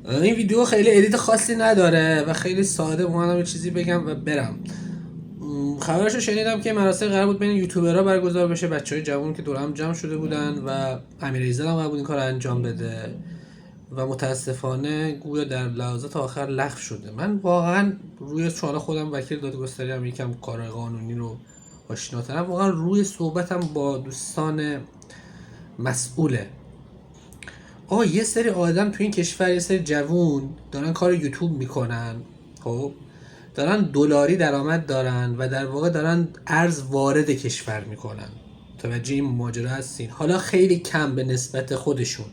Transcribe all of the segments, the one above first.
این ویدیو خیلی ادیت خاصی نداره و خیلی ساده اومدم یه چیزی بگم و برم. خبرشو شنیدم که مراسم قرار بود بین یوتیوبرها برگزار بشه، بچهای جوون که دور هم جمع شده بودن و امیر ایزد هم قرار بود این کارو انجام بده و متاسفانه گویا در لحظات آخر لغو شده. من واقعا روی چون خودم وکیل دادگستری هم یکم کار قانونی رو آشناترم، واقعا روی صحبتم با دوستان مسئوله. آقا یه سری آدم تو این کشور، یه سری جوون دارن کار یوتیوب میکنن، خب دارن دلاری درآمد دارن و در واقع دارن ارز وارد کشور میکنن. توجه این ماجرا هستین؟ حالا خیلی کم به نسبت خودشون،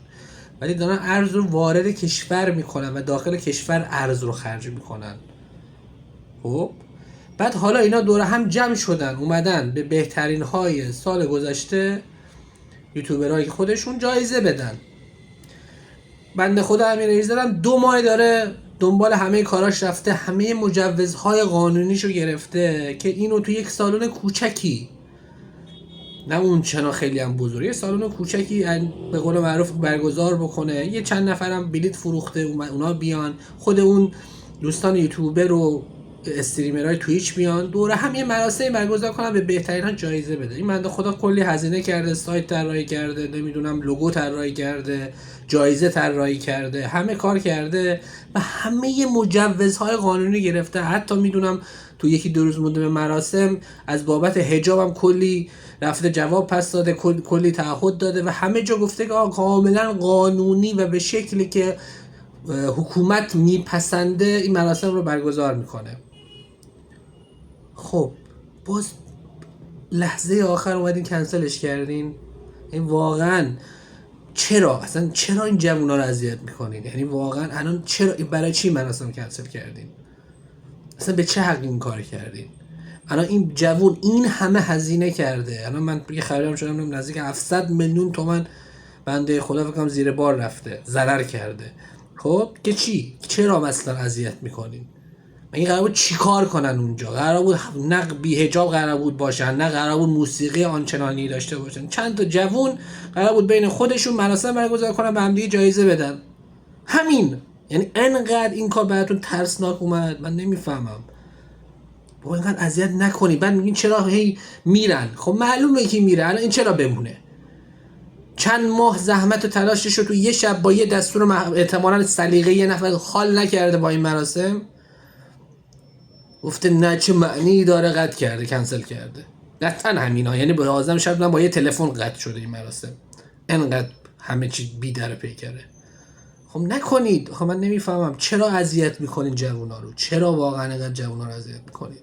ولی دارن ارز رو وارد کشور میکنن و داخل کشور ارز رو خرج میکنن. خب بعد حالا اینا دور هم جمع شدن اومدن به بهترین های سال گذشته یوتیوبرهایی که خودشون جایزه بدن. بنده خدا امیر ایزد هم 2 ماه داره دنبال همه کاراش رفته، همه مجوزهای قانونیشو گرفته که اینو تو یک سالن کوچکی، نه اون چنا خیلی هم بزرگ، یه سالن کوچکی به قول معروف برگزار بکنه. یه چند نفرم بلیت فروخته اونا بیان، خود اون دوستان یوتیوبر و استریمرهای تویچ بیان دوره هم یه مراسمی برگزار کنن، به بهترین ها جایزه بده. این بنده خدا کلی هزینه کرده، سایت طراحی کرده، نمیدونم لوگو طراحی کرده، جایزه طراحی کرده، همه کار کرده و همه مجوزهای قانونی گرفته. حتی میدونم تو یکی دو روز مونده به مراسم از بابت حجابم کلی رفته جواب پس داده، کلی تعهد داده و همه جا گفته که کاملا قانونی و به شکلی که حکومت میپسنده این مراسم رو برگزار میکنه. خب باز لحظه آخر اومدین کنسلش کردین. این واقعا چرا اصلا چرا این جوونا رو اذیت میکنین؟ یعنی واقعا الان چرا برای چی مراسم کنسل کردین؟ اصلا به چه حق این کار کردین؟ الان این جوون این همه هزینه کرده، الان من یه خبرم شدم نزدیک 700 میلیون تومان بنده خدا فکر کنم زیر بار رفته، ضرر کرده. خب که چی؟ چرا مثلا اذیت میکنین؟ این قرار بود چی کار کنن اونجا؟ قرار بود نه بی حجاب قرار بود باشن، نه قرار بود موسیقی آنچنانی داشته باشن. چند تا جوون قرار بود بین خودشون مراسم برگزار کنن، به هم دیگه جایزه بدن. همین. یعنی انقدر این کار براتون ترسناک اومد، من نمیفهمم. با اینقدر اذیت نکنی. بعد میگین چرا هی میرن؟ خب معلومه که میره. الان این چرا بمونه؟ چند ماه زحمت و تلاشش رو تو یه شب با یه دستور احتمالاً سلیقه یه نفر حال نکرده با این مراسم، گفته نه چه معنی داره، قطع کرده، کنسل کرده. نه تن همینا، یعنی به آزم شب با یه تلفن قطع شده این مراسم. انقدر همه چی بی در پیکره. خب نکنید. خب من نمیفهمم چرا اذیت میکنین جوونا رو؟ چرا واقعا انقدر جوونا رو اذیت میکنید؟